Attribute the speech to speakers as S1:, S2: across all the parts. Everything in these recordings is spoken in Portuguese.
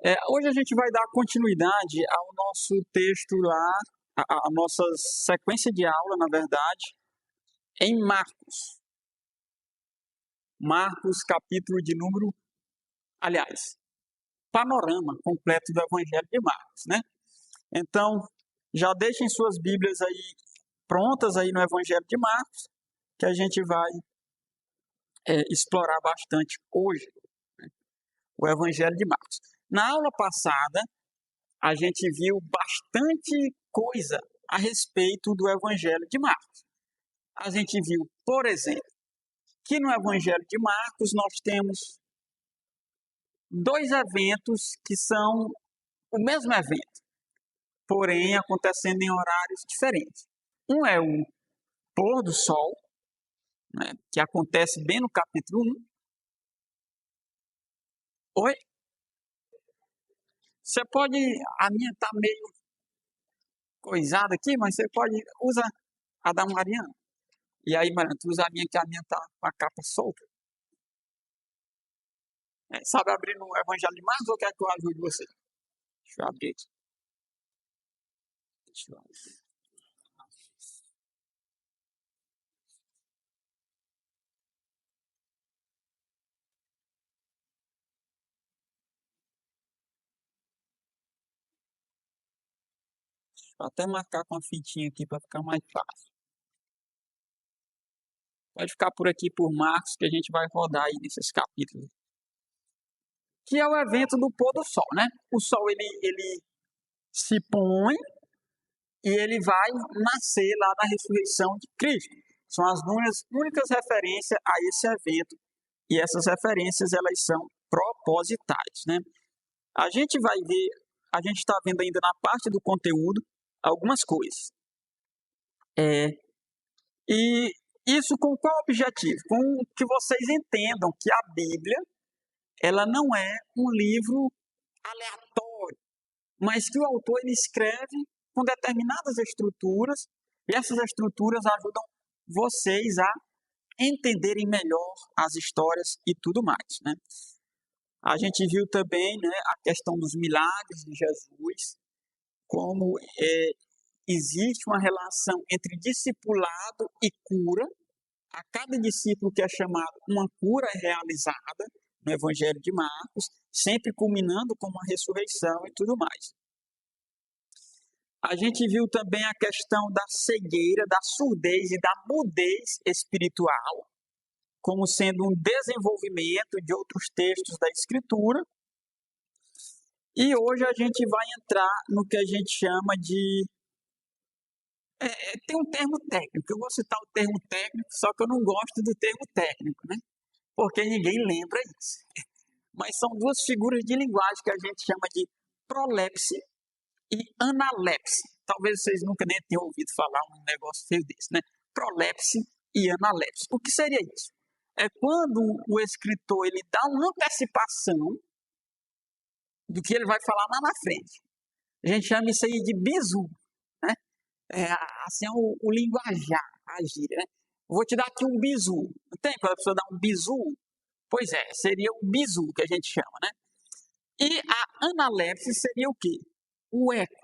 S1: Hoje a gente vai dar continuidade ao nosso texto lá, a nossa sequência de aula, na verdade, em Marcos. Marcos, capítulo de número, aliás, panorama completo do Evangelho de Marcos, né? Então, já deixem suas Bíblias aí prontas aí no Evangelho de Marcos, que a gente vai explorar bastante hoje, né? O Evangelho de Marcos. Na aula passada, a gente viu bastante coisa a respeito do Evangelho de Marcos. A gente viu, por exemplo, que no Evangelho de Marcos nós temos dois eventos que são o mesmo evento, porém acontecendo em horários diferentes. Um é o pôr do sol, né, que acontece bem no capítulo 1. Oi? Você pode, a minha está meio coisada aqui, mas você pode, usa a da Mariana. E aí, Mariana, tu usa a minha, que a minha está com a capa solta. Sabe abrir no Evangelho de Marcos ou quer que eu ajude você? Deixa eu abrir aqui. Deixa eu abrir. Vou até marcar com a fitinha aqui para ficar mais fácil. Pode ficar por aqui por Marcos, que a gente vai rodar aí nesses capítulos. Que é o evento do pôr do sol, né? O sol ele se põe e ele vai nascer lá na ressurreição de Cristo. São as únicas referências a esse evento. E essas referências, elas são propositais, né? A gente vai ver, a gente está vendo ainda na parte do conteúdo algumas coisas. E isso com qual objetivo? Com que vocês entendam que a Bíblia, ela não é um livro aleatório, mas que o autor ele escreve com determinadas estruturas, e essas estruturas ajudam vocês a entenderem melhor as histórias e tudo mais, né? A gente viu também, né, a questão dos milagres de Jesus, como existe uma relação entre discipulado e cura. A cada discípulo que é chamado, uma cura é realizada no Evangelho de Marcos, sempre culminando com uma ressurreição e tudo mais. A gente viu também a questão da cegueira, da surdez e da mudez espiritual, como sendo um desenvolvimento de outros textos da Escritura. E hoje a gente vai entrar no que a gente chama de... tem um termo técnico, eu vou citar o termo técnico, só que eu não gosto do termo técnico, né? Porque ninguém lembra isso. Mas são duas figuras de linguagem que a gente chama de prolepse e analepse. Talvez vocês nunca nem tenham ouvido falar um negócio feio desse, né? Prolepse e analepse. O que seria isso? É quando o escritor ele dá uma antecipação do que ele vai falar lá na frente. A gente chama isso aí de bizu, né? Assim é o linguajar, a gíria, né? Vou te dar aqui um bizu. Não tem quando a pessoa dá um bizu? Pois é, seria o bizu que a gente chama, né? E a analepse seria o quê? O eco.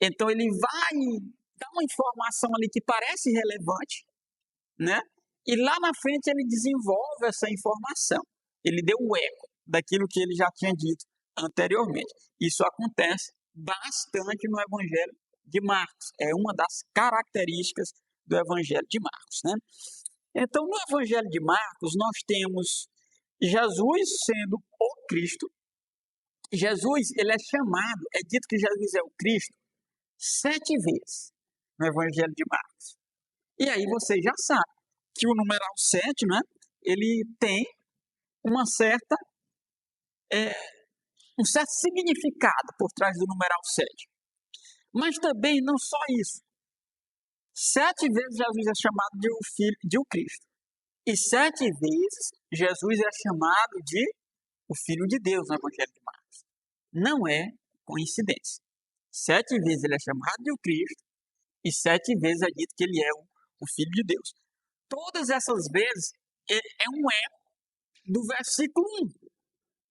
S1: Então ele vai dar uma informação ali que parece relevante, né? E lá na frente ele desenvolve essa informação. Ele deu o eco daquilo que ele já tinha dito anteriormente. Isso acontece bastante no Evangelho de Marcos. É uma das características do Evangelho de Marcos, né? Então, no Evangelho de Marcos, nós temos Jesus sendo o Cristo. Jesus, ele é chamado, é dito que Jesus é o Cristo 7 vezes no Evangelho de Marcos. E aí você já sabe que o numeral 7, né, ele tem uma certa, um certo significado por trás do numeral 7. Mas também não só isso. 7 vezes Jesus é chamado de o Filho de o Cristo. E 7 vezes Jesus é chamado de o Filho de Deus no Evangelho de Marcos. Não é coincidência. 7 vezes ele é chamado de o Cristo e 7 vezes é dito que ele é o Filho de Deus. Todas essas vezes é um eco do versículo 1.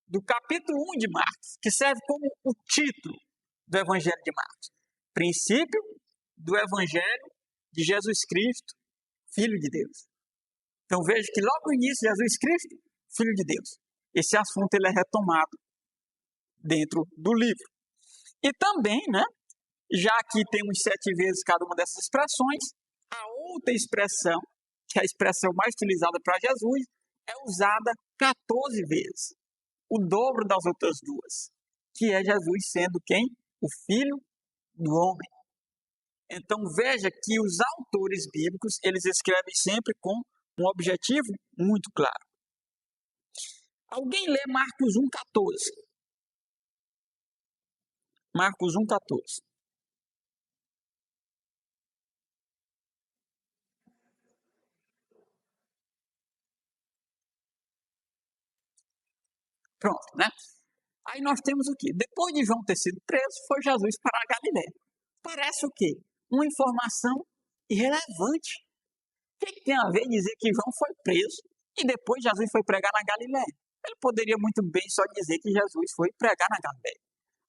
S1: do capítulo 1 de Marcos, que serve como o título do Evangelho de Marcos. Princípio do Evangelho de Jesus Cristo, Filho de Deus. Então veja que logo no início, Jesus Cristo, Filho de Deus. Esse assunto ele é retomado dentro do livro. E também, né, já que temos 7 vezes cada uma dessas expressões, a outra expressão, que é a expressão mais utilizada para Jesus, é usada 14 vezes. O dobro das outras duas, que é Jesus sendo quem? O Filho do Homem. Então veja que os autores bíblicos, eles escrevem sempre com um objetivo muito claro. Alguém lê Marcos 1,14. Marcos 1,14. Pronto, né? Aí nós temos o quê? Depois de João ter sido preso, foi Jesus para a Galiléia. Parece o quê? Uma informação irrelevante. O que tem a ver dizer que João foi preso e depois Jesus foi pregar na Galiléia? Ele poderia muito bem só dizer que Jesus foi pregar na Galiléia.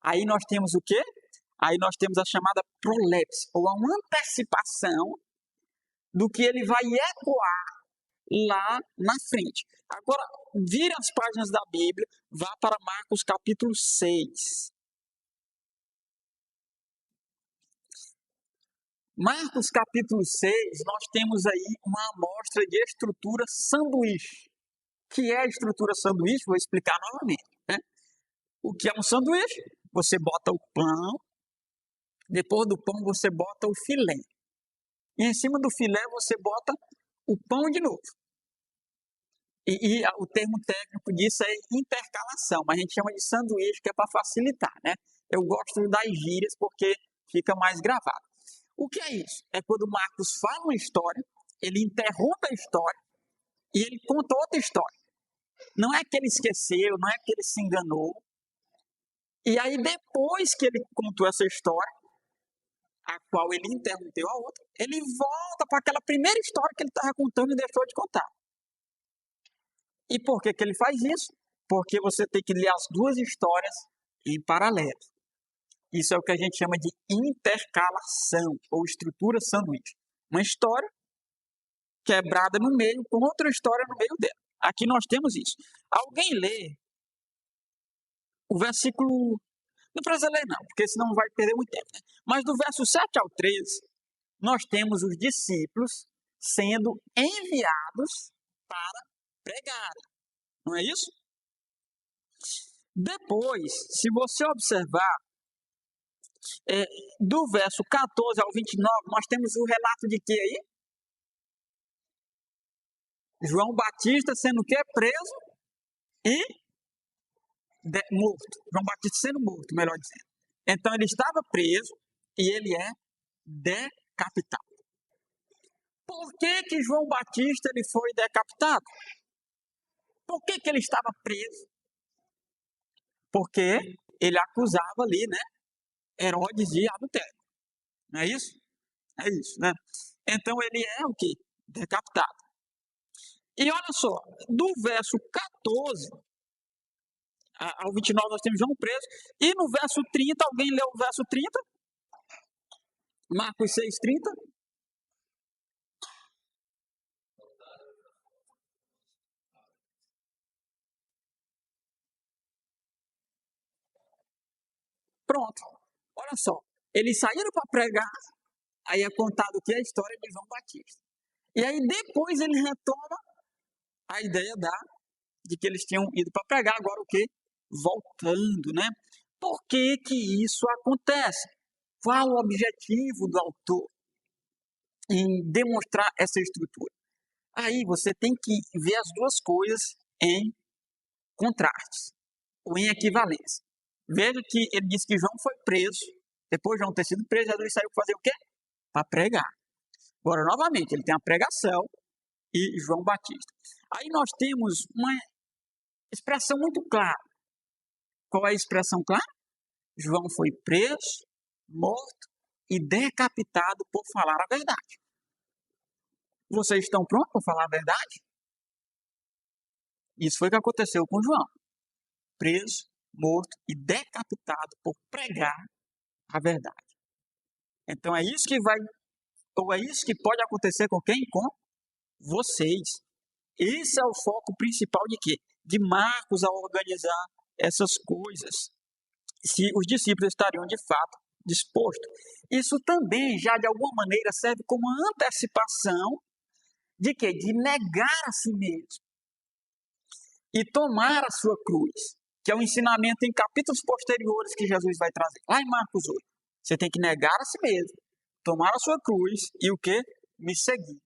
S1: Aí nós temos o quê? Aí nós temos a chamada prolepse, ou uma antecipação do que ele vai ecoar lá na frente. Agora, vire as páginas da Bíblia, vá para Marcos capítulo 6. Marcos capítulo 6, nós temos aí uma amostra de estrutura sanduíche. O que é a estrutura sanduíche? Vou explicar novamente. Né? O que é um sanduíche? Você bota o pão, depois do pão você bota o filé. E em cima do filé você bota o pão de novo. E o termo técnico disso é intercalação, mas a gente chama de sanduíche, que é para facilitar, né? Eu gosto das gírias porque fica mais gravado. O que é isso? É quando Marcos fala uma história, ele interrompe a história e ele conta outra história. Não é que ele esqueceu, não é que ele se enganou. E aí, depois que ele contou essa história, a qual ele interrompeu a outra, ele volta para aquela primeira história que ele estava contando e deixou de contar. E por que ele faz isso? Porque você tem que ler as duas histórias em paralelo. Isso é o que a gente chama de intercalação ou estrutura sanduíche. Uma história quebrada no meio com outra história no meio dela. Aqui nós temos isso. Alguém lê o versículo... Não precisa ler não, porque senão vai perder muito tempo. Né? Mas do verso 7 ao 13, nós temos os discípulos sendo enviados para pregar. Não é isso? Depois, se você observar, do verso 14 ao 29, nós temos o relato de quê aí? João Batista sendo o quê? Preso e morto. João Batista sendo morto, melhor dizendo. Então ele estava preso e ele é decapitado. Por que João Batista ele foi decapitado? Por que ele estava preso? Porque ele acusava ali, né, Herodes de adultério. Não é isso? É isso, né? Então ele é o quê? Decapitado. E olha só, do verso 14 ao 29 nós temos João preso. E no verso 30, alguém leu o verso 30? Marcos 6,30. Pronto. Olha só. Eles saíram para pregar, aí é contado que é a história de João Batista. E aí depois ele retoma a ideia de que eles tinham ido para pregar, agora o quê? Voltando, né? Por que isso acontece? Qual o objetivo do autor em demonstrar essa estrutura? Aí você tem que ver as duas coisas em contrastes, ou em equivalência. Veja que ele disse que João foi preso, depois de João ter sido preso, Jesus saiu para fazer o quê? Para pregar. Agora, novamente, ele tem a pregação e João Batista. Aí nós temos uma expressão muito clara. Qual é a expressão clara? João foi preso, morto e decapitado por falar a verdade. Vocês estão prontos para falar a verdade? Isso foi o que aconteceu com João. preso, morto e decapitado por pregar a verdade. Então é isso que vai, ou é isso que pode acontecer com quem? Com vocês. Esse é o foco principal de quê? De Marcos ao organizar essas coisas. Se os discípulos estariam de fato dispostos. Isso também já de alguma maneira serve como antecipação de quê? De negar a si mesmo e tomar a sua cruz, que é o ensinamento em capítulos posteriores que Jesus vai trazer. Lá em Marcos 8, você tem que negar a si mesmo, tomar a sua cruz e o quê? Me seguir.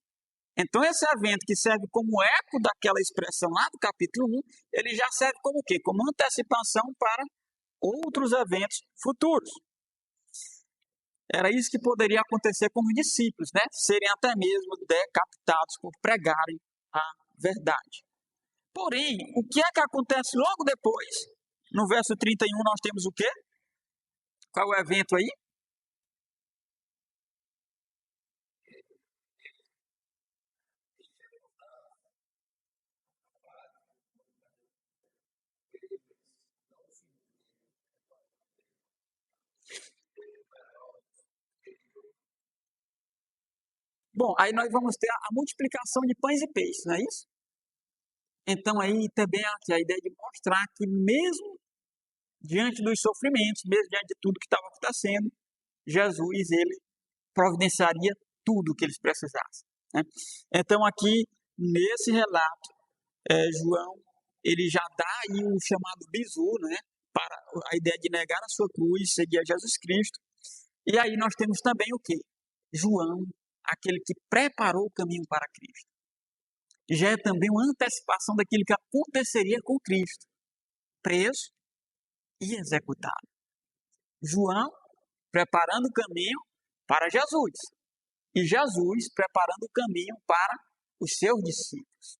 S1: Então esse evento que serve como eco daquela expressão lá do capítulo 1, ele já serve como o quê? Como antecipação para outros eventos futuros. Era isso que poderia acontecer com os discípulos, né? Serem até mesmo decapitados por pregarem a verdade. Porém, o que é que acontece logo depois? No verso 31 nós temos o quê? Qual é o evento aí? Bom, aí nós vamos ter a multiplicação de pães e peixes, não é isso? Então aí também a ideia de mostrar que mesmo diante dos sofrimentos, mesmo diante de tudo que estava acontecendo, Jesus, ele providenciaria tudo o que eles precisassem, né? Então aqui, nesse relato, João, ele já dá aí o chamado bizu, né? Para a ideia de negar a sua cruz, seguir a Jesus Cristo. E aí nós temos também o quê? João, aquele que preparou o caminho para Cristo. Já é também uma antecipação daquilo que aconteceria com Cristo, preso e executado. João preparando o caminho para Jesus e Jesus preparando o caminho para os seus discípulos.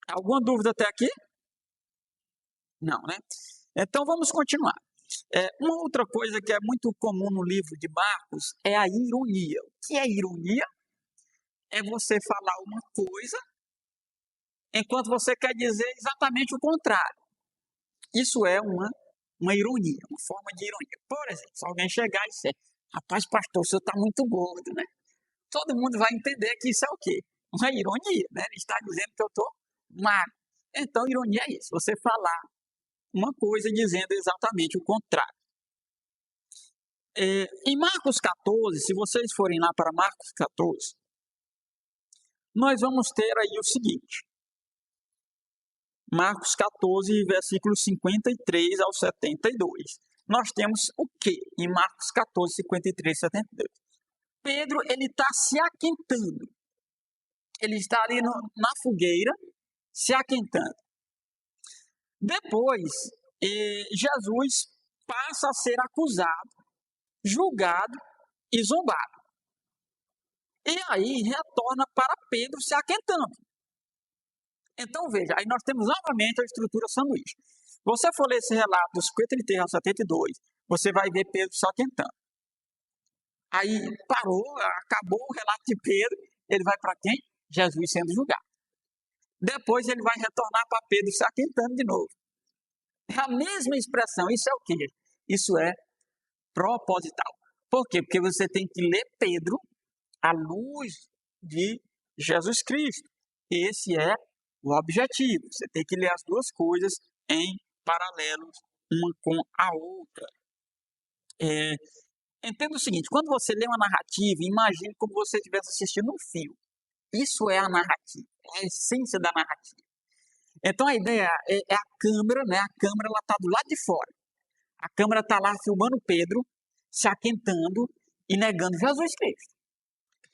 S1: Alguma dúvida até aqui? Não, né? Então vamos continuar. Uma outra coisa que é muito comum no livro de Marcos é a ironia. O que é ironia? É você falar uma coisa enquanto você quer dizer exatamente o contrário. Isso é uma ironia, uma forma de ironia. Por exemplo, se alguém chegar e disser, rapaz, pastor, o senhor está muito gordo, né? Todo mundo vai entender que isso é o quê? Uma ironia, né? Ele está dizendo que eu estou magro. Então, ironia é isso, você falar uma coisa dizendo exatamente o contrário. Em Marcos 14, se vocês forem lá para Marcos 14, nós vamos ter aí o seguinte. Marcos 14, versículos 53 ao 72. Nós temos o quê? Em Marcos 14, 53 e 72. Pedro, ele está se aquentando. Ele está ali na fogueira, se aquentando. Depois, Jesus passa a ser acusado, julgado e zombado. E aí retorna para Pedro se aquentando. Então veja, aí nós temos novamente a estrutura sanduíche. Você for ler esse relato dos 53 ao 72, você vai ver Pedro se aquentando. Aí parou, acabou o relato de Pedro, ele vai para quem? Jesus sendo julgado. Depois ele vai retornar para Pedro se aquentando de novo. É a mesma expressão, isso é o quê? Isso é proposital. Por quê? Porque você tem que ler Pedro à luz de Jesus Cristo. Esse é o objetivo. Você tem que ler as duas coisas em paralelo, uma com a outra. Entenda o seguinte, quando você lê uma narrativa, imagine como você estivesse assistindo um filme. Isso é a narrativa, é a essência da narrativa. Então a ideia é a câmera, né? A câmera está do lado de fora. A câmera está lá filmando Pedro, se aquentando e negando Jesus Cristo.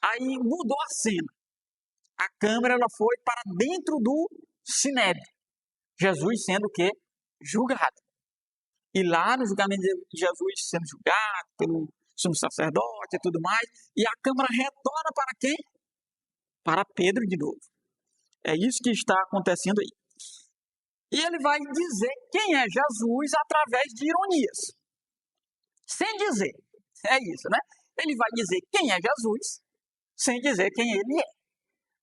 S1: Aí mudou a cena. A câmera ela foi para dentro do sinédrio. Jesus sendo o quê? Julgado. E lá no julgamento de Jesus sendo julgado pelo sumo sacerdote e tudo mais, e a câmera retorna para quem? Para Pedro de novo. É isso que está acontecendo aí. E ele vai dizer quem é Jesus através de ironias. Sem dizer. É isso, né? Ele vai dizer quem é Jesus, sem dizer quem ele é.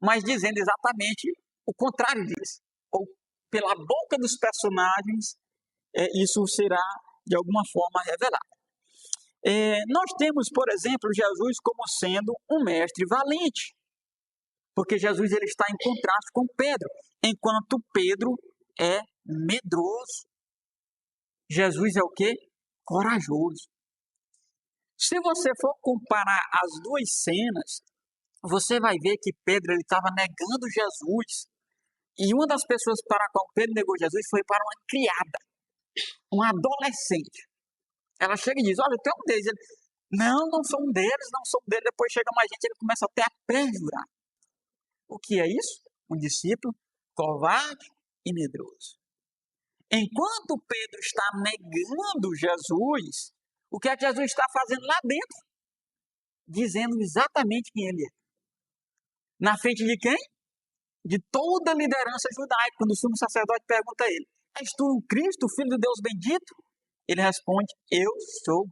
S1: Mas dizendo exatamente o contrário disso. Ou pela boca dos personagens, isso será de alguma forma revelado. Nós temos, por exemplo, Jesus como sendo um mestre valente, porque Jesus ele está em contraste com Pedro, enquanto Pedro é medroso. Jesus é o quê? Corajoso. Se você for comparar as duas cenas, você vai ver que Pedro estava negando Jesus. E uma das pessoas para a qual Pedro negou Jesus foi para uma criada, uma adolescente. Ela chega e diz, olha, tu é um deles. Ele, não sou um deles, não sou um deles. Depois chega mais gente, ele começa até a perjurar. O que é isso? Um discípulo covarde e medroso. Enquanto Pedro está negando Jesus, o que é que Jesus está fazendo lá dentro? Dizendo exatamente quem ele é. Na frente de quem? De toda a liderança judaica. Quando o sumo sacerdote pergunta a ele, és tu o Cristo, o Filho de Deus bendito? Ele responde, eu sou.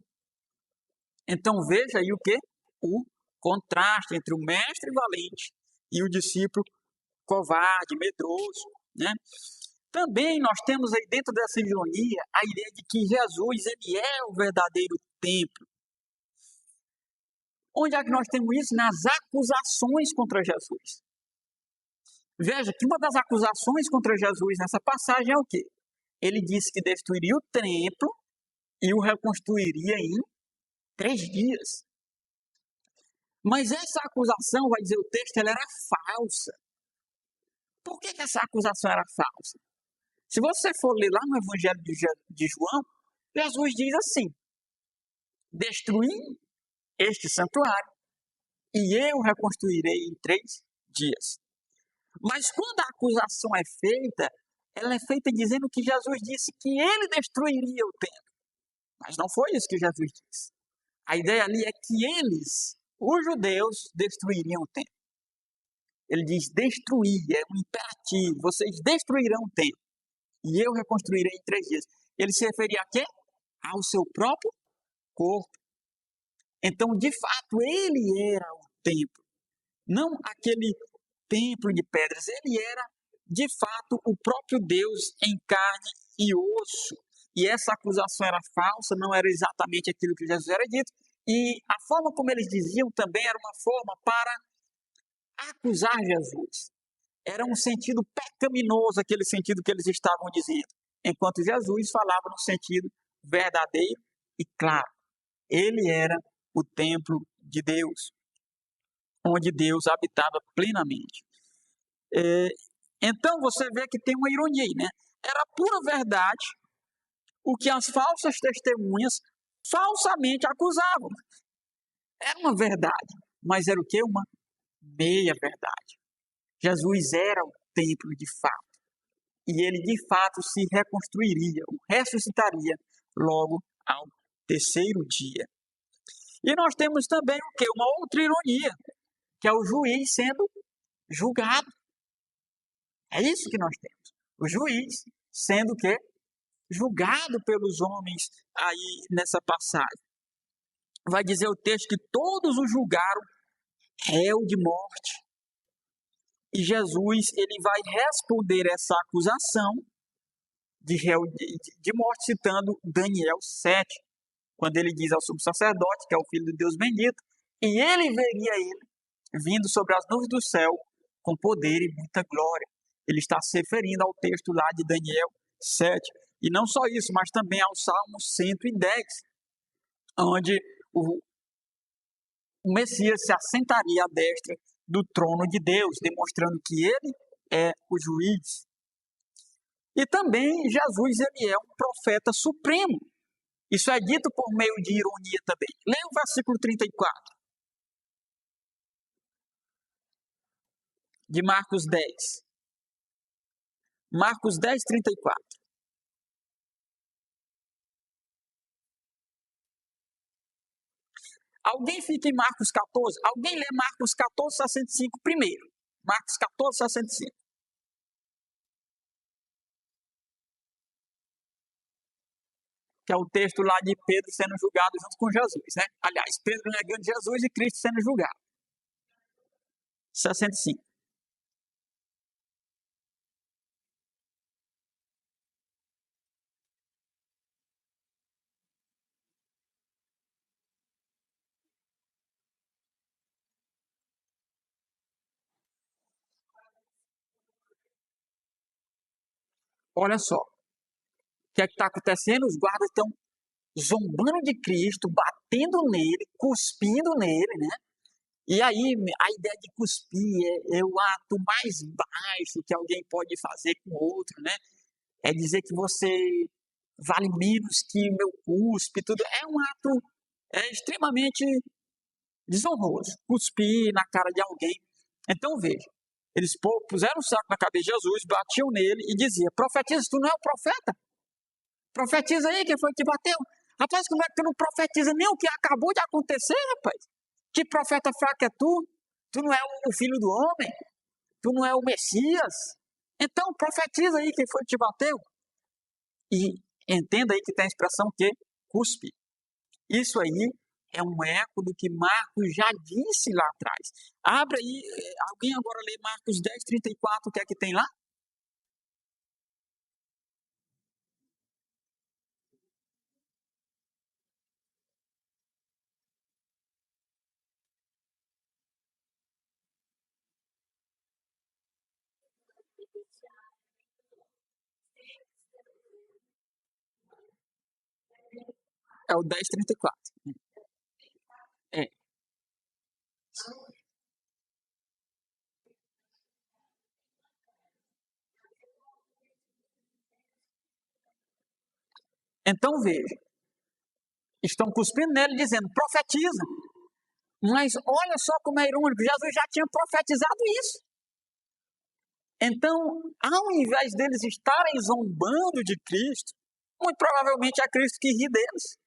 S1: Então veja aí o quê? O contraste entre o mestre valente e o discípulo covarde, medroso, né? Também nós temos aí dentro dessa ironia a ideia de que Jesus ele é o verdadeiro templo. Onde é que nós temos isso? Nas acusações contra Jesus. Veja que uma das acusações contra Jesus nessa passagem é o quê? Ele disse que destruiria o templo e o reconstruiria em 3 dias. Mas essa acusação, vai dizer o texto, ela era falsa. Por que essa acusação era falsa? Se você for ler lá no Evangelho de João, Jesus diz assim, destruí este santuário e eu reconstruirei em 3 dias. Mas quando a acusação é feita, ela é feita dizendo que Jesus disse que ele destruiria o templo. Mas não foi isso que Jesus disse. A ideia ali é que eles, os judeus, destruiriam o templo. Ele diz destruir, é um imperativo, vocês destruirão o templo e eu reconstruirei em 3 dias. Ele se referia a quê? Ao seu próprio corpo. Então, de fato, ele era o templo, não aquele templo de pedras, ele era, de fato, o próprio Deus em carne e osso. E essa acusação era falsa, não era exatamente aquilo que Jesus era dito, e a forma como eles diziam também era uma forma para acusar Jesus. Era um sentido pecaminoso, aquele sentido que eles estavam dizendo, enquanto Jesus falava no sentido verdadeiro e claro. Ele era o templo de Deus, onde Deus habitava plenamente. Então você vê que tem uma ironia aí, né? Era pura verdade o que as falsas testemunhas falsamente acusavam. Era uma verdade, mas era o quê? Uma meia verdade. Jesus era o templo de fato. E ele de fato se reconstruiria, o ressuscitaria logo ao 3º dia. E nós temos também o quê? Uma outra ironia, que é o juiz sendo julgado. É isso que nós temos. O juiz sendo o quê? Julgado pelos homens aí nessa passagem. Vai dizer o texto que todos o julgaram réu de morte. E Jesus ele vai responder essa acusação de réu de morte citando Daniel 7, quando ele diz ao sumo sacerdote, que é o Filho de Deus bendito, e ele veria ele vindo sobre as nuvens do céu com poder e muita glória. Ele está se referindo ao texto lá de Daniel 7. E não só isso, mas também ao Salmo 110, onde o Messias se assentaria à destra do trono de Deus, demonstrando que ele é o juiz. E também Jesus ele é um profeta supremo. Isso é dito por meio de ironia também. Leia o versículo 34 de Marcos 10. Marcos 10, 34. Alguém fica em Marcos 14? Alguém lê Marcos 14, 65 primeiro. Marcos 14, 65. Que é o texto lá de Pedro sendo julgado junto com Jesus, né? Aliás, Pedro negando Jesus e Cristo sendo julgado. 65. olha só, o que é que está acontecendo? Os guardas estão zombando de Cristo, batendo nele, cuspindo nele, né? E aí a ideia de cuspir é o ato mais baixo que alguém pode fazer com o outro, né? É dizer que você vale menos que meu cuspe, tudo. É um ato extremamente desonroso, cuspir na cara de alguém. Então veja, eles puseram o saco na cabeça de Jesus, batiam nele e diziam: profetiza, tu não é o profeta? Profetiza aí, quem foi que te bateu? Rapaz, como é que tu não profetiza nem o que acabou de acontecer, rapaz? Que profeta fraco é tu? Tu não é o filho do homem? Tu não é o Messias? Então profetiza aí quem foi que te bateu. E entenda aí que tem a expressão que cuspe. Isso aí é um eco do que Marcos já disse lá atrás. Abre aí, alguém agora lê Marcos 10:34, o que é que tem lá? É o 10:34. É. Então veja, estão cuspindo nele dizendo, profetiza. Mas olha só como é irônico, Jesus já tinha profetizado isso. Então, ao invés deles estarem zombando de Cristo, muito provavelmente é Cristo que ri deles,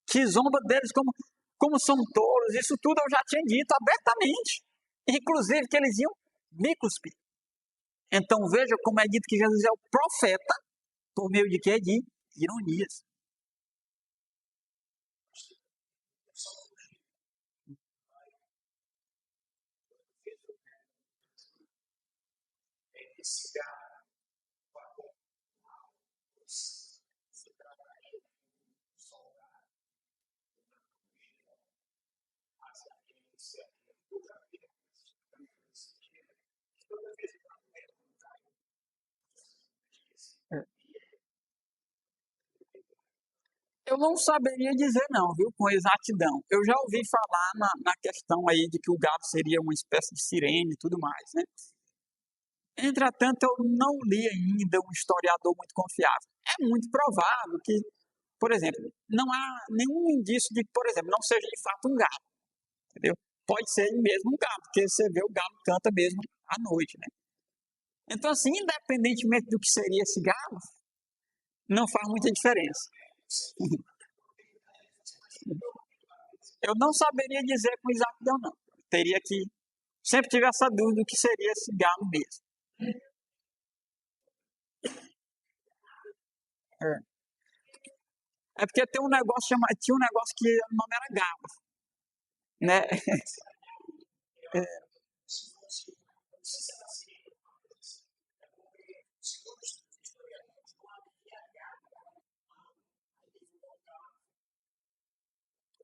S1: que zomba deles como são tolos. Isso tudo eu já tinha dito abertamente, inclusive que eles iam me cuspir. Então veja como é dito que Jesus é o profeta, por meio de quê? De ironias. Eu não saberia dizer não, viu, com exatidão. Eu já ouvi falar na questão aí de que o gado seria uma espécie de sirene e tudo mais, né? Entretanto, eu não li ainda um historiador muito confiável. É muito provável que, por exemplo, não há nenhum indício de que, por exemplo, não seja de fato um galo, entendeu? Pode ser mesmo um galo, porque você vê o galo canta mesmo à noite, né? Então, assim, independentemente do que seria esse galo, não faz muita diferença. Eu não saberia dizer com exatidão, não. Teria que. Sempre tive essa dúvida do que seria esse galo mesmo. É, é porque tem um negócio tinha um negócio que o nome era galo, né?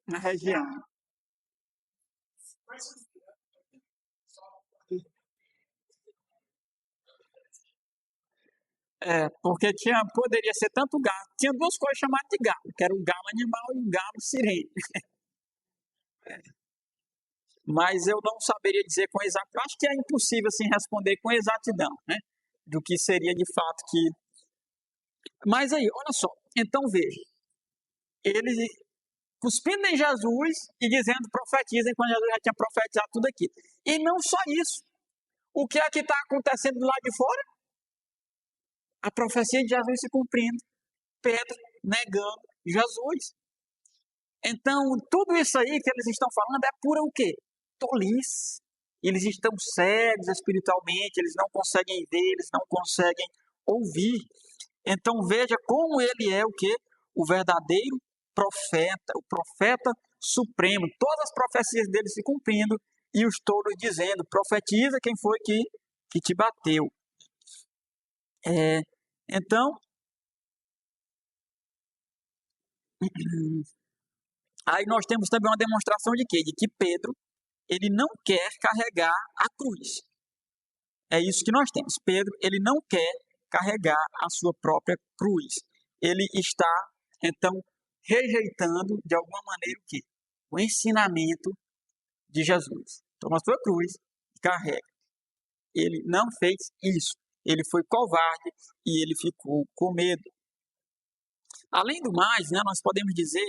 S1: Na região. Porque poderia ser tanto galo. Tinha duas coisas chamadas de galo, que era o galo animal e o galo sirene. Mas eu não saberia dizer com exatidão. Acho que é impossível assim, responder com exatidão, né? Do que seria de fato que. Mas aí, olha só. Então veja. Ele cuspindo em Jesus e dizendo profetizem quando Jesus já tinha profetizado tudo aquilo. E não só isso. O que é que está acontecendo do lado de fora? A profecia de Jesus se cumprindo. Pedro negando Jesus. Então, tudo isso aí que eles estão falando é pura o quê? Tolice. Eles estão cegos espiritualmente, eles não conseguem ver, eles não conseguem ouvir. Então, veja como ele é o quê? O verdadeiro profeta, o profeta supremo. Todas as profecias dele se cumprindo e os tolos dizendo, profetiza quem foi que te bateu. Então, aí nós temos também uma demonstração de quê? De que Pedro, ele não quer carregar a cruz. É isso que nós temos. Pedro, ele não quer carregar a sua própria cruz. Ele está, então, rejeitando, de alguma maneira, o quê? O ensinamento de Jesus. Toma a sua cruz e carrega. Ele não fez isso. Ele foi covarde e ele ficou com medo. Além do mais, né, nós podemos dizer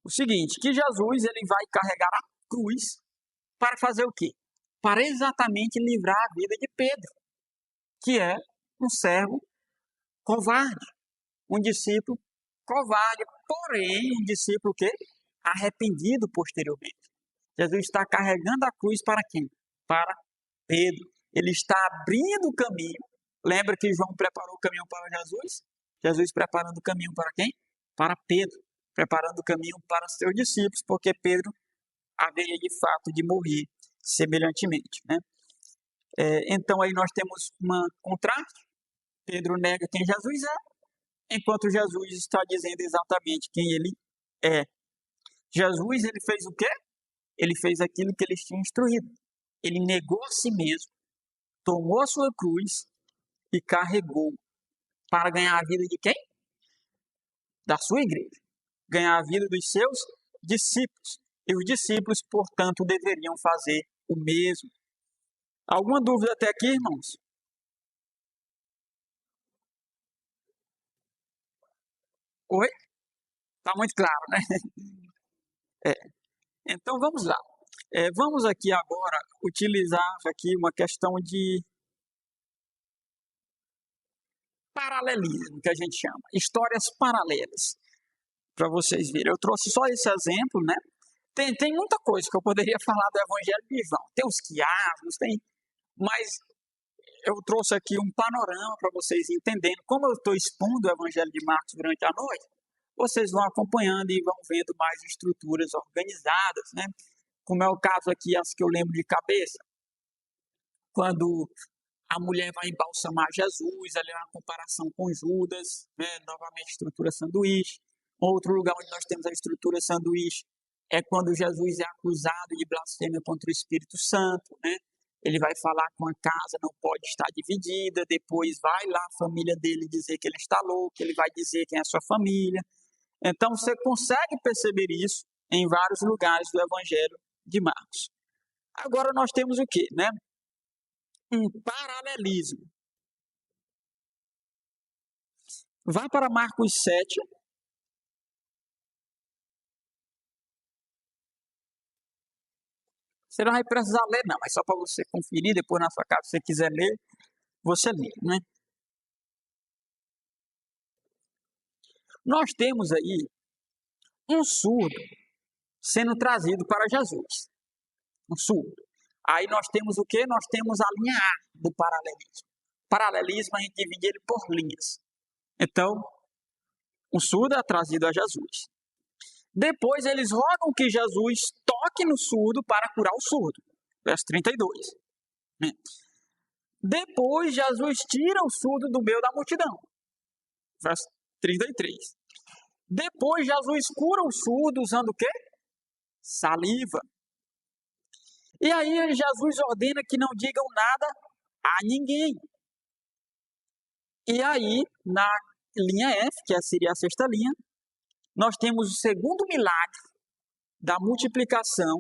S1: o seguinte, que Jesus ele vai carregar a cruz para fazer o quê? Para exatamente livrar a vida de Pedro, que é um servo covarde, um discípulo covarde, porém um discípulo que arrependido posteriormente. Jesus está carregando a cruz para quem? Para Pedro. Ele está abrindo o caminho. Lembra que João preparou o caminho para Jesus? Jesus preparando o caminho para quem? Para Pedro. Preparando o caminho para seus discípulos, porque Pedro haveria de fato de morrer semelhantemente, né? Então aí nós temos um contraste. Pedro nega quem Jesus é, enquanto Jesus está dizendo exatamente quem ele é. Jesus, ele fez o quê? Ele fez aquilo que eles tinham instruído. Ele negou a si mesmo, tomou a sua cruz e carregou para ganhar a vida de quem? Da sua igreja. Ganhar a vida dos seus discípulos. E os discípulos, portanto, deveriam fazer o mesmo. Alguma dúvida até aqui, irmãos? Oi? Está muito claro, né? Então vamos lá. Vamos aqui agora utilizar aqui uma questão de paralelismo, que a gente chama. Histórias paralelas. Para vocês verem. Eu trouxe só esse exemplo, né? Tem muita coisa que eu poderia falar do Evangelho de João. Tem os quiasmos, mas eu trouxe aqui um panorama para vocês entenderem. Como eu estou expondo o Evangelho de Marcos durante a noite, vocês vão acompanhando e vão vendo mais estruturas organizadas, né? Como é o caso aqui, as que eu lembro de cabeça, quando a mulher vai embalsamar Jesus, ali é uma comparação com Judas, né? Novamente estrutura sanduíche. Outro lugar onde nós temos a estrutura sanduíche é quando Jesus é acusado de blasfêmia contra o Espírito Santo, né? Ele vai falar que uma casa não pode estar dividida, depois vai lá a família dele dizer que ele está louco, ele vai dizer quem é a sua família. Então você consegue perceber isso em vários lugares do Evangelho de Marcos. Agora nós temos o quê, né? Um paralelismo. Vá para Marcos 7. Você não vai precisar ler, não, mas só para você conferir, depois na sua casa, se você quiser ler, você lê, né? Nós temos aí um surdo sendo trazido para Jesus. Um surdo. Aí nós temos o quê? Nós temos a linha A do paralelismo. Paralelismo a gente divide ele por linhas. Então, um surdo é trazido a Jesus. Depois eles rogam que Jesus toque no surdo para curar o surdo. Verso 32. Depois Jesus tira o surdo do meio da multidão. Verso 33. Depois Jesus cura o surdo usando o quê? Saliva. E aí Jesus ordena que não digam nada a ninguém. E aí, na linha F, que seria a sexta linha, nós temos o segundo milagre da multiplicação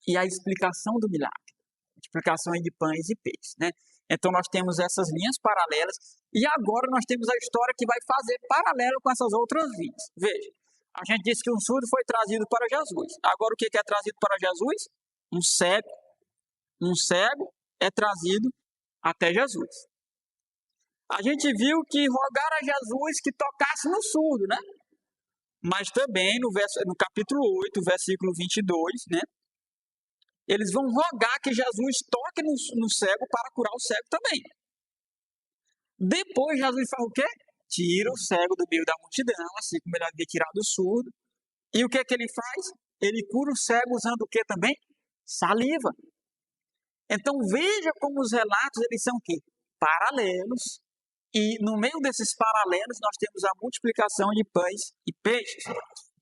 S1: e a explicação do milagre. Multiplicação de pães e peixes, né? Então nós temos essas linhas paralelas e agora nós temos a história que vai fazer paralelo com essas outras linhas. Veja, a gente disse que um surdo foi trazido para Jesus. Agora o que é trazido para Jesus? Um cego. Um cego é trazido até Jesus. A gente viu que rogaram a Jesus que tocasse no surdo, né? Mas também no capítulo 8, versículo 22, né? Eles vão rogar que Jesus toque no cego para curar o cego também. Depois Jesus faz o quê? Tira o cego do meio da multidão, assim como ele havia tirado o surdo. E o que ele faz? Ele cura o cego usando o que também? Saliva. Então veja como os relatos eles são o quê? Paralelos. E no meio desses paralelos nós temos a multiplicação de pães e peixes.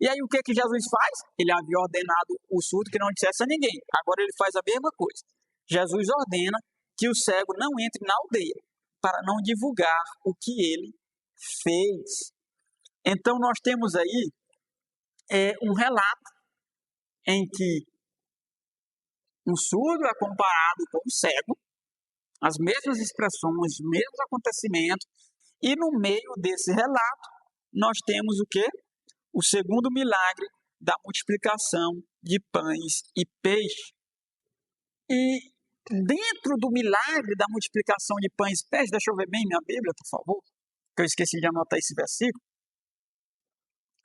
S1: E aí o que Jesus faz? Ele havia ordenado o surdo que não dissesse a ninguém. Agora ele faz a mesma coisa. Jesus ordena que o cego não entre na aldeia. para não divulgar o que ele fez. Então, nós temos aí um relato em que um surdo é comparado com um cego, as mesmas expressões, os mesmos acontecimentos, e no meio desse relato, nós temos o quê? O segundo milagre da multiplicação de pães e peixe. E dentro do milagre da multiplicação de pães e peixes, deixa eu ver bem minha Bíblia, por favor, que eu esqueci de anotar esse versículo.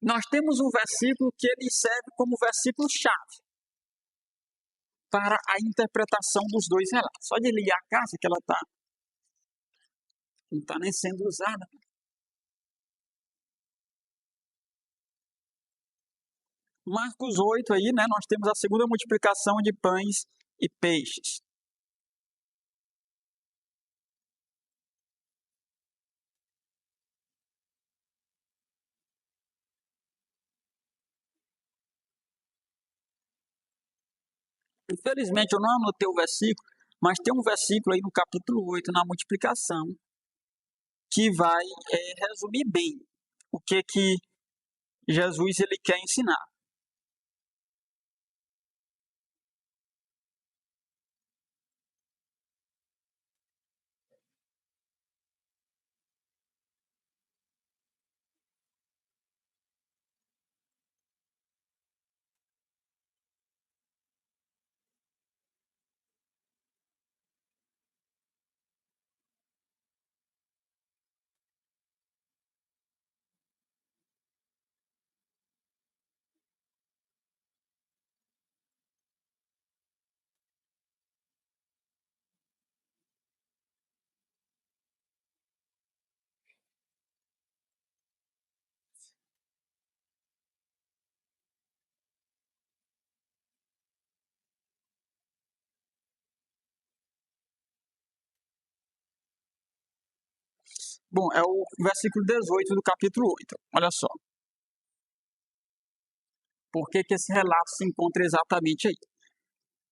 S1: Nós temos um versículo que ele serve como versículo-chave para a interpretação dos dois relatos. Só de ligar a casa que ela não está nem sendo usada. Marcos 8 aí, né, nós temos a segunda multiplicação de pães e peixes. Infelizmente eu não anotei o versículo, mas tem um versículo aí no capítulo 8, na multiplicação, que vai resumir bem o que Jesus ele quer ensinar. Bom, é o versículo 18 do capítulo 8. Olha só. Por que esse relato se encontra exatamente aí?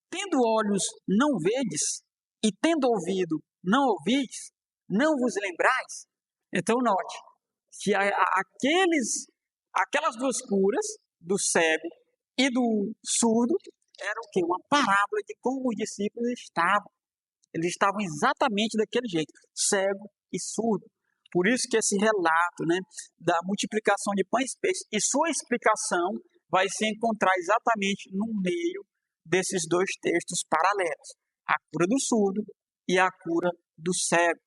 S1: Tendo olhos, não vedes, e tendo ouvido, não ouvis, não vos lembrais? Então, note que aquelas duas curas, do cego e do surdo, eram o quê? Uma parábola de como os discípulos estavam. Eles estavam exatamente daquele jeito, cego e surdo. Por isso que esse relato, né, da multiplicação de pães e peixes e sua explicação vai se encontrar exatamente no meio desses dois textos paralelos. A cura do surdo e a cura do cego.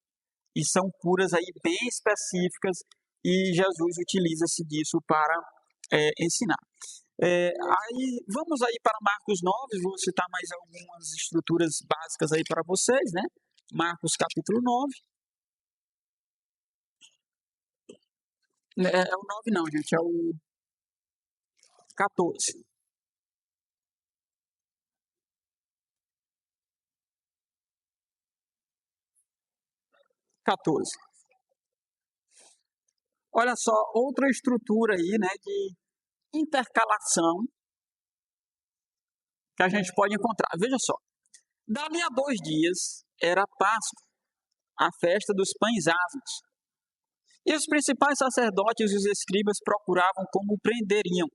S1: E são curas aí bem específicas e Jesus utiliza-se disso para ensinar. Aí vamos aí para Marcos 9, vou citar mais algumas estruturas básicas aí para vocês, né? Marcos capítulo 9. É o 9 não, gente, é o 14. Olha só, outra estrutura aí, né, de intercalação que a gente pode encontrar. Veja só, dali a 2 dias era Páscoa, a festa dos pães asmos. E os principais sacerdotes e os escribas procuravam como o prenderiam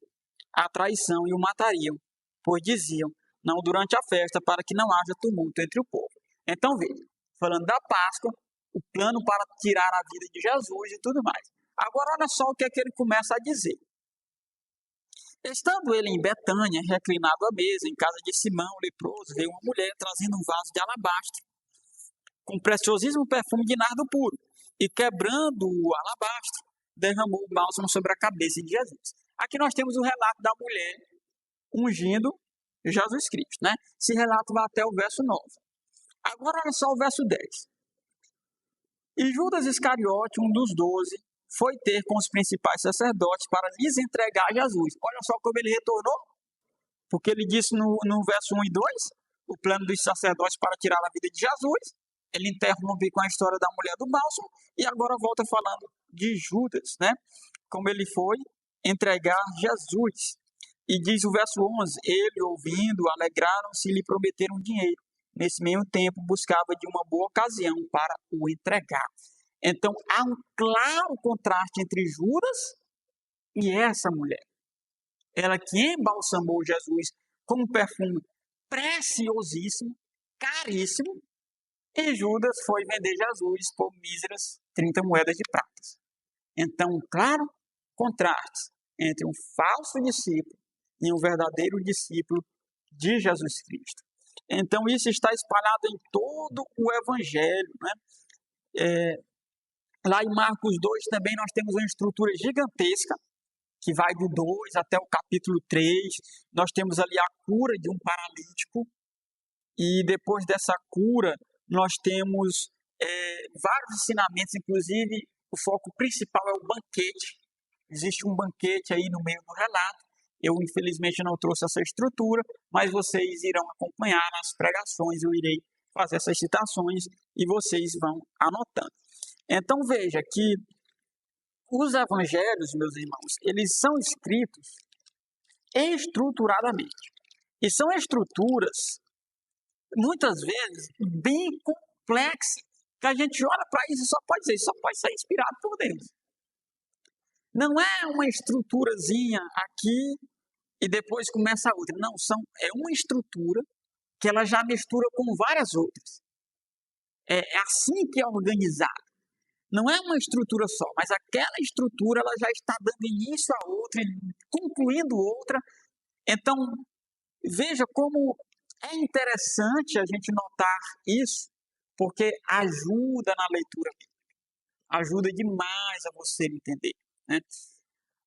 S1: à traição e o matariam, pois diziam, não durante a festa, para que não haja tumulto entre o povo. Então veja, falando da Páscoa, o plano para tirar a vida de Jesus e tudo mais. Agora olha só o que é que ele começa a dizer. Estando ele em Betânia, reclinado à mesa, em casa de Simão, o leproso, veio uma mulher trazendo um vaso de alabastro, com preciosíssimo perfume de nardo puro, e quebrando o alabastro, derramou o bálsamo sobre a cabeça de Jesus. Aqui nós temos o relato da mulher ungindo Jesus Cristo, né? Esse relato vai até o verso 9. Agora olha só o verso 10. E Judas Iscariote, um dos 12, foi ter com os principais sacerdotes para lhes entregar Jesus. Olha só como ele retornou, porque ele disse no verso 1 e 2, o plano dos sacerdotes para tirar a vida de Jesus. Ele interrompe com a história da mulher do bálsamo e agora volta falando de Judas, né? Como ele foi entregar Jesus. E diz o verso 11, ele ouvindo, alegraram-se e lhe prometeram dinheiro. nesse mesmo tempo, buscava de uma boa ocasião para o entregar. Então, há um claro contraste entre Judas e essa mulher. Ela que embalsamou Jesus com um perfume preciosíssimo, caríssimo, e Judas foi vender Jesus por míseras 30 moedas de prata. Então, um claro contraste entre um falso discípulo e um verdadeiro discípulo de Jesus Cristo. Então, isso está espalhado em todo o Evangelho, né? Lá em Marcos 2 também nós temos uma estrutura gigantesca, que vai do 2 até o capítulo 3. Nós temos ali a cura de um paralítico, e depois dessa cura nós temos vários ensinamentos, inclusive o foco principal é o banquete. Existe um banquete aí no meio do relato. Eu, infelizmente, não trouxe essa estrutura, mas vocês irão acompanhar nas pregações, eu irei fazer essas citações e vocês vão anotando. Então, veja que os evangelhos, meus irmãos, eles são escritos estruturadamente. E são estruturas, muitas vezes, bem complexas, que a gente olha para isso e só pode dizer, só pode ser inspirado por Deus. Não é uma estruturazinha aqui e depois começa a outra. Não, é uma estrutura que ela já mistura com várias outras. É assim que é organizado. Não é uma estrutura só, mas aquela estrutura ela já está dando início a outra, concluindo outra. Então, veja como é interessante a gente notar isso, porque ajuda na leitura, ajuda demais a você entender, né?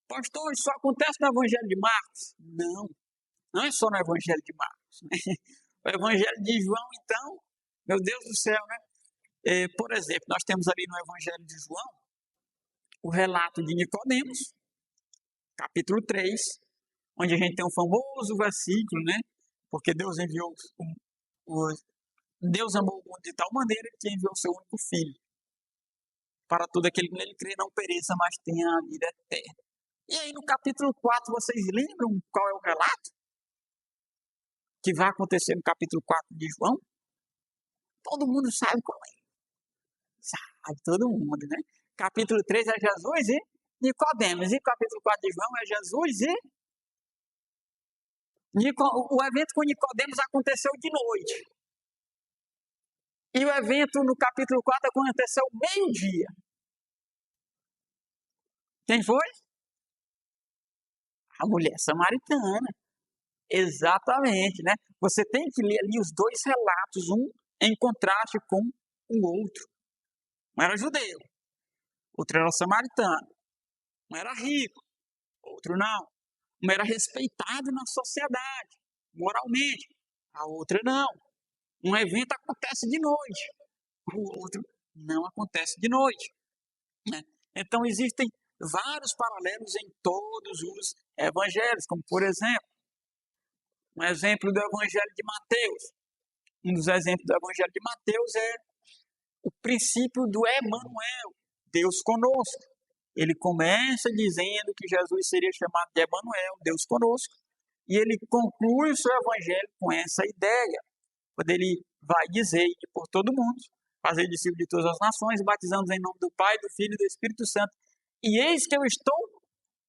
S1: Pastor, isso só acontece no Evangelho de Marcos? Não, não é só no Evangelho de Marcos, né? O Evangelho de João, então, meu Deus do céu, né? Por exemplo, nós temos ali no Evangelho de João o relato de Nicodemos, capítulo 3, onde a gente tem um famoso versículo, né? Porque Deus Deus amou o mundo de tal maneira que enviou o seu único filho, para todo aquele que nele crê não pereça, mas tenha a vida eterna. E aí no capítulo 4, vocês lembram qual é o relato que vai acontecer no capítulo 4 de João? Todo mundo sabe qual é. Sabe todo mundo, né? Capítulo 3 é Jesus e Nicodemos. E capítulo 4 de João é Jesus e o evento com Nicodemos aconteceu de noite. E o evento no capítulo 4 aconteceu meio-dia. Quem foi? A mulher samaritana. Exatamente, né? Você tem que ler ali os dois relatos, um em contraste com o outro. Um era judeu, outro era samaritano. Um era rico, outro não. Um era respeitado na sociedade, moralmente. A outra não. Um evento acontece de noite, o outro não acontece de noite, né? Então existem vários paralelos em todos os evangelhos, como por exemplo, um exemplo do Evangelho de Mateus. Um dos exemplos do Evangelho de Mateus é o princípio do Emanuel, Deus conosco. Ele começa dizendo que Jesus seria chamado de Emanuel, Deus conosco, e ele conclui o seu evangelho com essa ideia, quando ele vai dizer que por todo mundo, fazer discípulos de todas as nações, batizando em nome do Pai, do Filho e do Espírito Santo. E eis que eu estou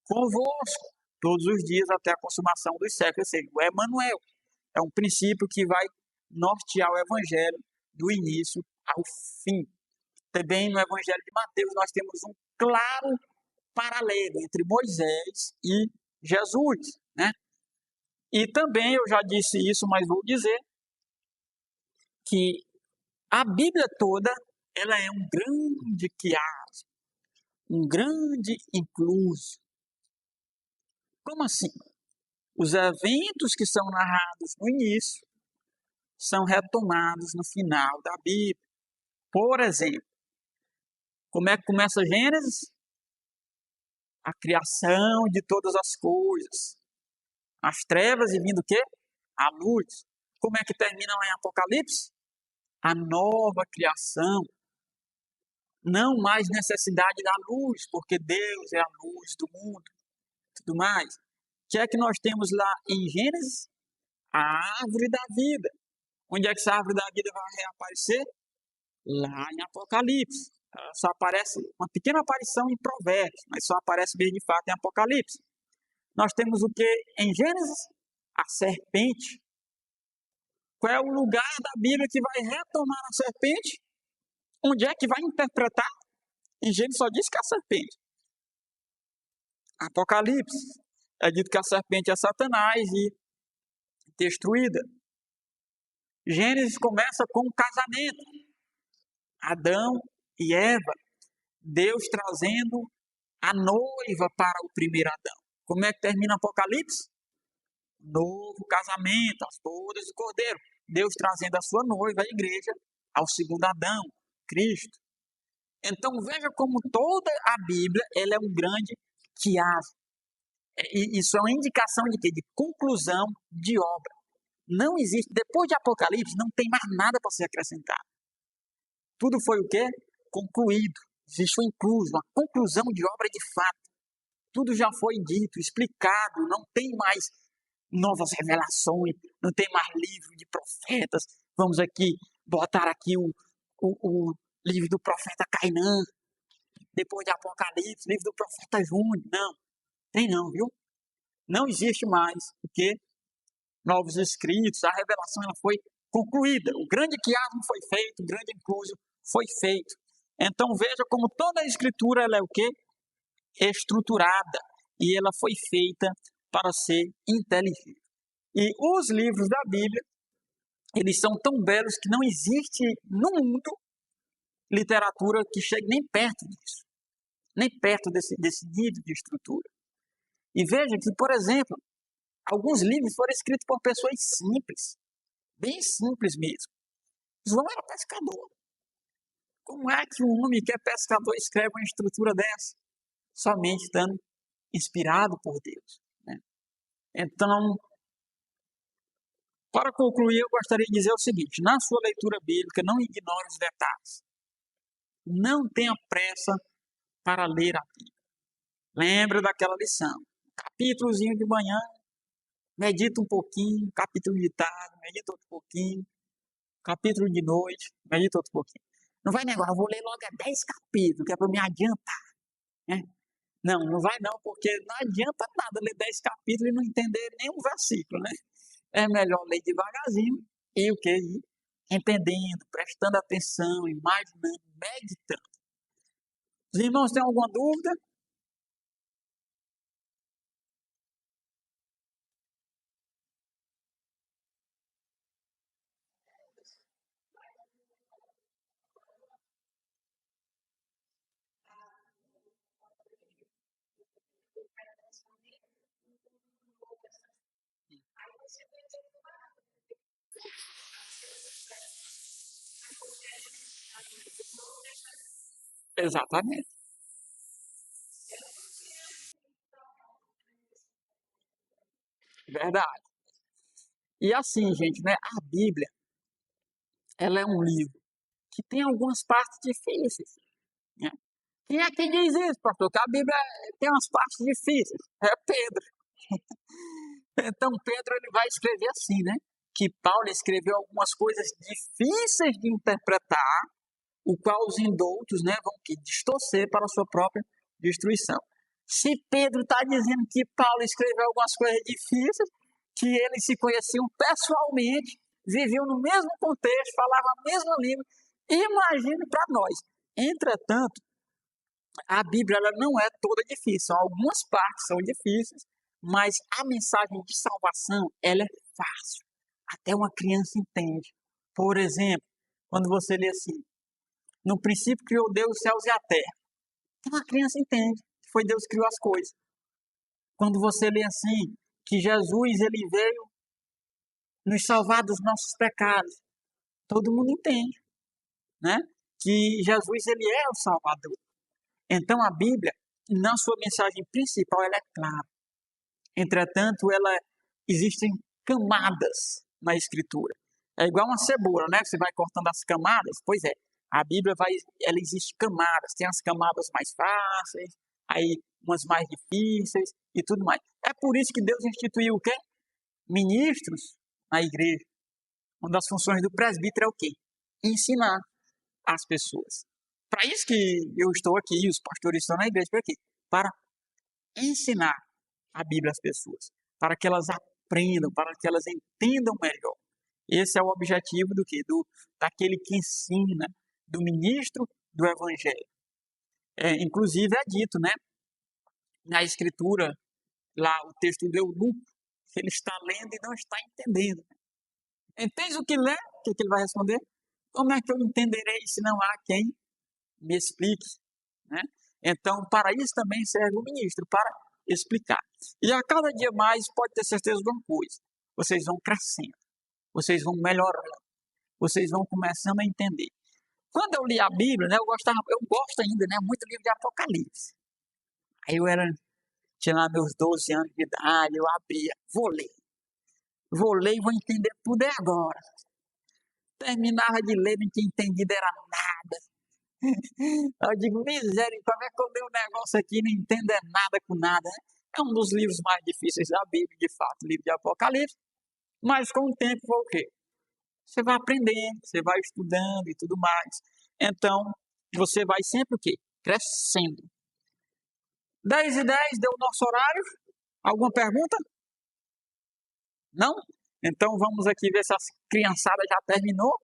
S1: convosco todos os dias até a consumação dos séculos. Ou seja, o Emanuel é um princípio que vai nortear o evangelho do início ao fim. Também no evangelho de Mateus nós temos um claro paralelo entre Moisés e Jesus, né? E também eu já disse isso, mas vou dizer que a Bíblia toda ela é um grande quiasmo, um grande incluso. Como assim? Os eventos que são narrados no início são retomados no final da Bíblia. Por exemplo, como é que começa Gênesis? A criação de todas as coisas. As trevas e vindo o quê? A luz. Como é que termina lá em Apocalipse? A nova criação. Não mais necessidade da luz, porque Deus é a luz do mundo. Tudo mais. O que é que nós temos lá em Gênesis? A árvore da vida, Onde é que essa árvore da vida vai reaparecer? Lá em Apocalipse. Ela só aparece, uma pequena aparição em Provérbios, mas só aparece mesmo de fato em Apocalipse. Nós temos o que em Gênesis? A serpente. Qual é o lugar da Bíblia que vai retomar a serpente? Onde é que vai interpretar? Em Gênesis só diz que é a serpente. Apocalipse. É dito que a serpente é Satanás e destruída. Gênesis começa com o casamento. Adão e Eva. Deus trazendo a noiva para o primeiro Adão. Como é que termina Apocalipse? Novo casamento, as bodas do Cordeiro. Deus trazendo a sua noiva, a igreja, ao segundo Adão, Cristo. Então veja como toda a Bíblia ela é um grande quiasmo. Isso é uma indicação de quê? De conclusão de obra. Não existe, depois de Apocalipse, não tem mais nada para ser acrescentado. Tudo foi o quê? Concluído. Existe uma inclusão, uma conclusão de obra de fato. Tudo já foi dito, explicado, não tem mais novas revelações, não tem mais livro de profetas. Vamos aqui botar aqui o livro do profeta Cainã, depois de Apocalipse, livro do profeta Júnior. Não, tem não, viu? Não existe mais o que? Novos escritos, a revelação ela foi concluída. O grande quiasmo foi feito, o grande inclusão foi feito. Então veja como toda a escritura ela é o quê? Estruturada e ela foi feita para ser inteligível. E os livros da Bíblia, eles são tão belos que não existe no mundo literatura que chegue nem perto disso, nem perto desse nível de estrutura. E veja que, por exemplo, alguns livros foram escritos por pessoas simples, bem simples mesmo. João era pescador. Como é que um homem que é pescador escreve uma estrutura dessa? Somente estando inspirado por Deus. Né? Então, para concluir, eu gostaria de dizer o seguinte: na sua leitura bíblica, não ignore os detalhes. Não tenha pressa para ler a Bíblia. Lembra daquela lição. Capítulozinho de manhã, medita um pouquinho, capítulo de tarde, medita outro pouquinho, capítulo de noite, medita outro pouquinho. Não vai negócio, eu vou ler logo 10 capítulos, que é para me adiantar. Né? Não vai não, porque não adianta nada ler 10 capítulos e não entender nenhum versículo, né? É melhor ler devagarzinho e o que? Entendendo, prestando atenção, imaginando, meditando. Os irmãos têm alguma dúvida? Exatamente, verdade. E assim, gente, né? A Bíblia, ela é um livro que tem algumas partes difíceis. Né? Quem é que diz isso, pastor? Que a Bíblia tem umas partes difíceis. É Pedro. Então Pedro ele vai escrever assim, né? Que Paulo escreveu algumas coisas difíceis de interpretar, o qual os indoutos, né, vão que distorcer para a sua própria destruição. Se Pedro está dizendo que Paulo escreveu algumas coisas difíceis, que eles se conheciam pessoalmente, viviam no mesmo contexto, falavam a mesma língua, imagine para nós. Entretanto, a Bíblia ela não é toda difícil, algumas partes são difíceis, mas a mensagem de salvação ela é fácil. Até uma criança entende. Por exemplo, quando você lê assim, no princípio criou Deus os céus e a terra. Então a criança entende que foi Deus que criou as coisas. Quando você lê assim, que Jesus ele veio nos salvar dos nossos pecados, todo mundo entende, né? Que Jesus ele é o Salvador. Então a Bíblia, na sua mensagem principal, ela é clara. Entretanto, ela existem camadas na Escritura. É igual uma cebola, né? Você vai cortando as camadas. Pois é, a Bíblia ela existe camadas. Tem as camadas mais fáceis, aí umas mais difíceis e tudo mais. É por isso que Deus instituiu o quê? Ministros na igreja. Uma das funções do presbítero é o quê? Ensinar as pessoas. Para isso que eu estou aqui, os pastores estão na igreja, para quê? Para ensinar a Bíblia às pessoas, para que elas aprendam, para que elas entendam melhor. Esse é o objetivo do quê? Daquele que ensina, do ministro do Evangelho. Inclusive é dito, né, na Escritura, lá o texto do Eunuco, que ele está lendo e não está entendendo. Entende o que lê? O que ele vai responder? Como é que eu entenderei se não há quem me explique? Né? Então, para isso também serve o ministro, para explicar. E a cada dia mais, pode ter certeza de uma coisa, vocês vão crescendo, vocês vão melhorando, vocês vão começando a entender. Quando eu li a Bíblia, né, eu gosto ainda, né, muito do livro de Apocalipse. Aí tinha lá meus 12 anos de idade, eu abria, vou ler e vou entender tudo agora. Terminava de ler, não tinha entendido, era nada. Eu digo, miséria, como é que eu leio um negócio aqui e não entendo nada com nada? Né? É um dos livros mais difíceis da Bíblia, de fato, o livro de Apocalipse. Mas com o tempo foi o quê? Você vai aprendendo, você vai estudando e tudo mais. Então, você vai sempre o quê? Crescendo. 10h10, deu o nosso horário. Alguma pergunta? Não? Então vamos aqui ver se a criançada já terminou.